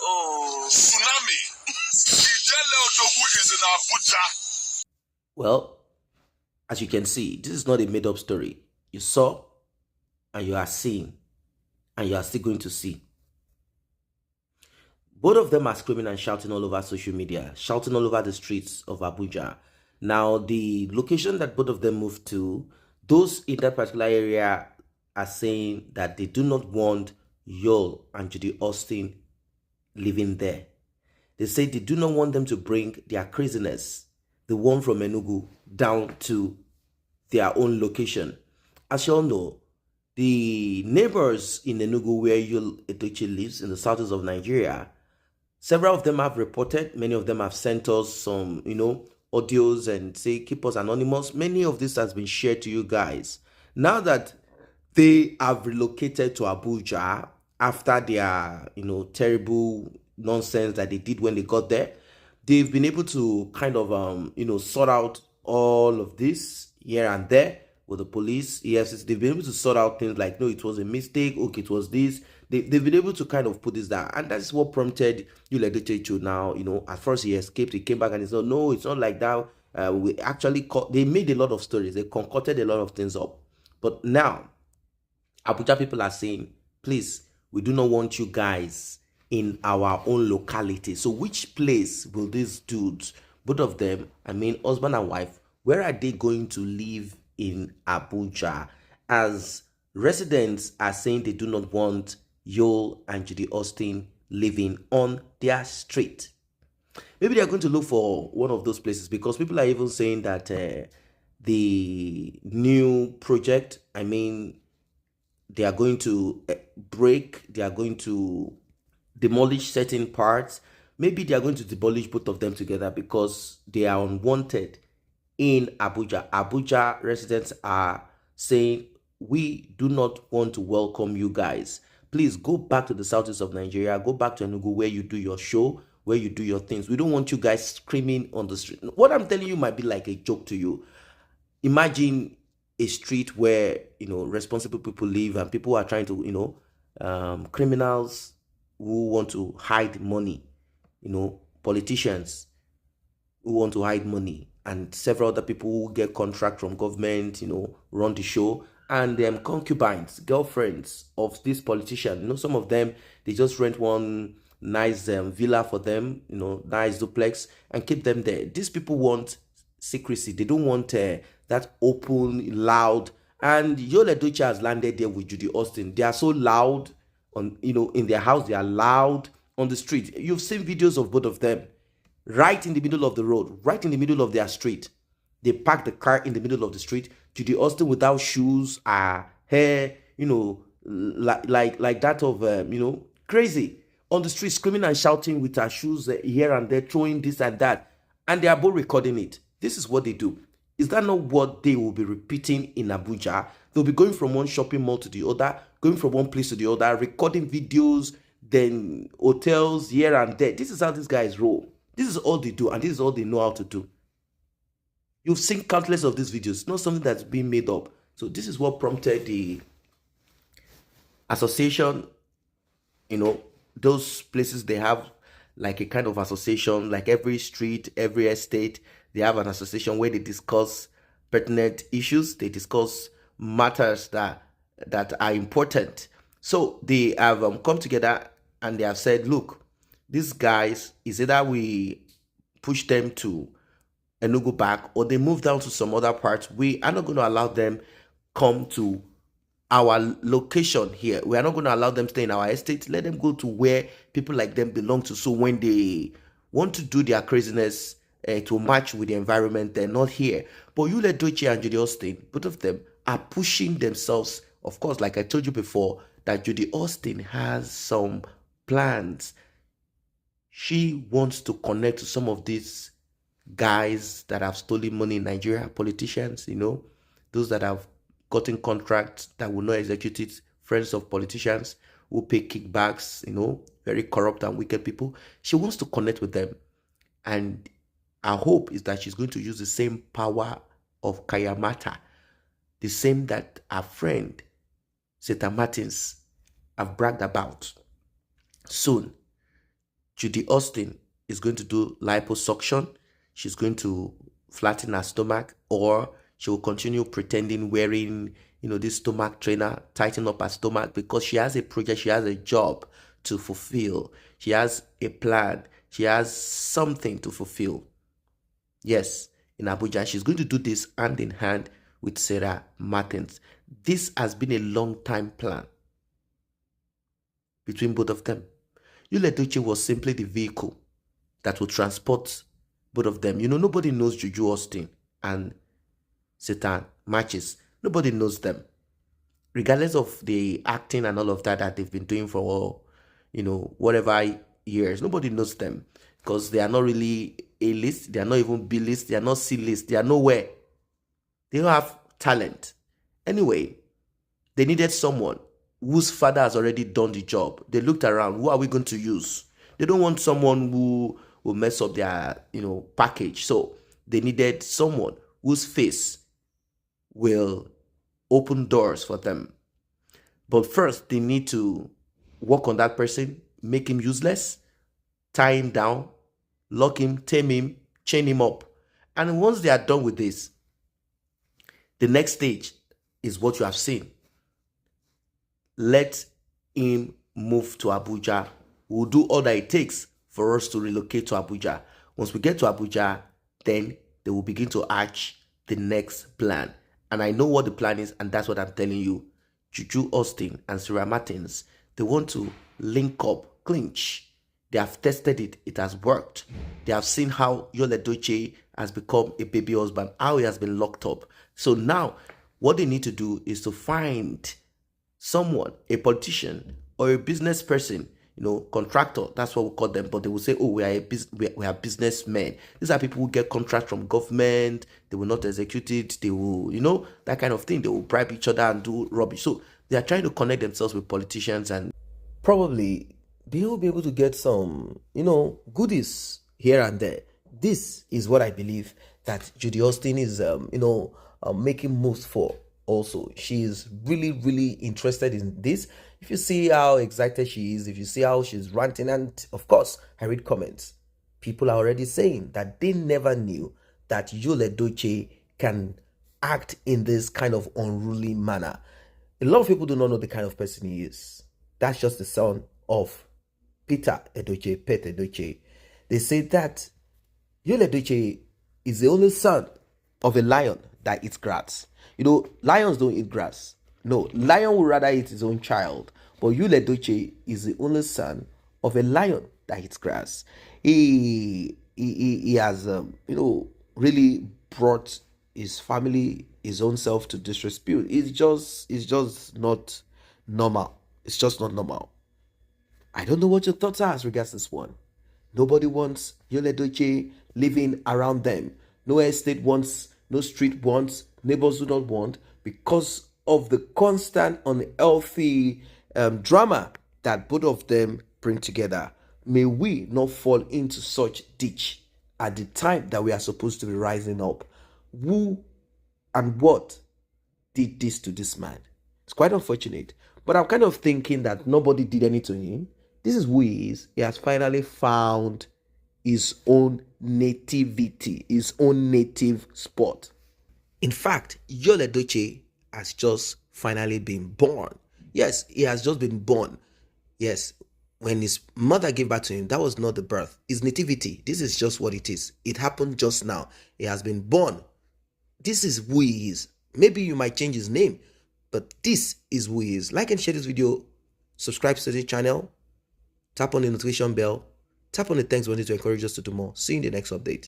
Oh, tsunami. Yul Edochie is in Abuja. Well, as you can see, this is not a made-up story. You saw, and you are seeing, and you are still going to see. Both of them are screaming and shouting all over social media, shouting all over the streets of Abuja. Now, the location that both of them moved to, those in that particular area are saying that they do not want Yul and Judy Austin living there. They say they do not want them to bring their craziness, the one from Enugu, down to their own location. As you all know, the neighbors in Enugu, where Yul Edochie lives in the southeast of Nigeria, several of them have reported, many of them have sent us some, audios and say, keep us anonymous. Many of this has been shared to you guys. Now that they have relocated to Abuja after their, terrible nonsense that they did when they got there, they've been able to kind of, sort out all of this here and there with the police. Yes, they've been able to sort out things like, no, it was a mistake. Okay, it was this. They've been able to kind of put this down. And that's what prompted Yul Edochie to now, at first he escaped, he came back and he said, no, it's not like that. We actually, they made a lot of stories. They concocted a lot of things up. But now, Abuja people are saying, please, we do not want you guys in our own locality. So which place will these dudes, both of them, husband and wife, where are they going to live in Abuja? As residents are saying they do not want Yul and Judy Austin living on their street. Maybe they are going to look for one of those places, because people are even saying that the new project, they are going to they are going to demolish certain parts. Maybe they are going to demolish both of them together because they are unwanted in Abuja. Abuja residents are saying, we do not want to welcome you guys. Please go back to the southeast of Nigeria. Go back to Enugu, where you do your show, where you do your things. We don't want you guys screaming on the street. What I'm telling you might be like a joke to you. Imagine a street where, responsible people live and people are trying to, criminals who want to hide money, politicians who want to hide money, and several other people who get contract from government, run the show, and concubines, girlfriends of this politician. Some of them, they just rent one nice villa for them, nice duplex, and keep them there. These people want secrecy. They don't want that open, loud. And Yul Edochie has landed there with Judy Austin. They are so loud on, in their house. They are loud on the street. You've seen videos of both of them right in the middle of the road, right in the middle of their street. They park the car in the middle of the street. Judy Austin without shoes, hair, like that of, crazy on the street, screaming and shouting with her shoes here and there, throwing this and that. And they are both recording it. This is what they do. Is that not what they will be repeating in Abuja? They'll be going from one shopping mall to the other, going from one place to the other, recording videos, then hotels here and there. This is how these guys roll. This is all they do, and this is all they know how to do. You've seen countless of these videos. It's not something that's being made up. So this is what prompted the association, those places, they have like a kind of association, like every street, every estate, they have an association where they discuss pertinent issues. They discuss matters that are important. So they have come together and they have said, look, these guys, is either we push them to Enugu back or they move down to some other parts. We are not going to allow them come to our location here. We are not going to allow them stay in our estate. Let them go to where people like them belong to. So when they want to do their craziness to match with the environment, they're not here. But Yul Edochie and Judy Austin, both of them are pushing themselves. Of course, like I told you before, that Judy Austin has some plans. She wants to connect to some of these guys that have stolen money in Nigeria, politicians, those that have gotten contracts that will not execute it, friends of politicians who pay kickbacks, very corrupt and wicked people. She wants to connect with them. And our hope is that she's going to use the same power of Kayamata, the same that our friend, Zeta Martins, have bragged about. Soon, Judy Austin is going to do liposuction. She's going to flatten her stomach, or she will continue pretending wearing, this stomach trainer, tighten up her stomach, because she has a project, she has a job to fulfill. She has a plan. She has something to fulfill. Yes, in Abuja, she's going to do this hand in hand with Sarah Martins. This has been a long time plan between both of them. Yul Edochie was simply the vehicle that will transport both of them. Nobody knows Judy Austin and Satan Matches. Nobody knows them. Regardless of the acting and all of that they've been doing for, whatever years, nobody knows them because they are not really A-list. They are not even B-list. They are not C-list. They are nowhere. They don't have talent. Anyway, they needed someone whose father has already done the job. They looked around. Who are we going to use? They don't want someone who will mess up their, package. So they needed someone whose face will open doors for them. But first, they need to work on that person, make him useless, tie him down, lock him, tame him, chain him up. And once they are done with this, the next stage is what you have seen. Let him move to Abuja. We'll do all that it takes for us to relocate to Abuja. Once we get to Abuja, then they will begin to hatch the next plan. And I know what the plan is, and that's what I'm telling you. Judy Austin and Sarah Martins, they want to link up, clinch. They have tested it. It has worked. They have seen how Yul Edochie has become a baby husband, how he has been locked up. So now, what they need to do is to find someone, a politician or a business person, contractor, that's what we call them, but they will say, oh, we are businessmen. These are people who get contracts from government, they will not execute it, they will, that kind of thing. They will bribe each other and do rubbish. So they are trying to connect themselves with politicians, and probably they will be able to get some, goodies here and there. This is what I believe that Judy Austin is, making moves for. Also, she is really, really interested in this. If you see how excited she is, if you see how she's ranting, and of course, I read comments. People are already saying that they never knew that Yul Edochie can act in this kind of unruly manner. A lot of people do not know the kind of person he is. That's just the son of Peter Edochie, Pet Edochie. They say that Yul Edochie is the only son of a lion that eats grass. Lions don't eat grass. No, lion would rather eat his own child. But Yul Edochie is the only son of a lion that eats grass. He has, really brought his family, his own self to disrepute. It's just not normal. It's just not normal. I don't know what your thoughts are as regards this one. Nobody wants Yul Edochie living around them. No estate wants, no street wants, neighbors do not want, because of the constant unhealthy drama that both of them bring together. May we not fall into such ditch at the time that we are supposed to be rising up. Who and what did this to this man? It's quite unfortunate. But I'm kind of thinking that nobody did anything to him. This is who he is. He has finally found his own nativity, his own native spot. In fact, Yul Edochie has just finally been born. Yes, he has just been born. Yes, when his mother gave birth to him, that was not the birth. His nativity. This is just what it is. It happened just now. He has been born. This is who he is. Maybe you might change his name, but this is who he is. Like and share this video. Subscribe to the channel. Tap on the notification bell. Tap on the thanks button to encourage us to do more. See you in the next update.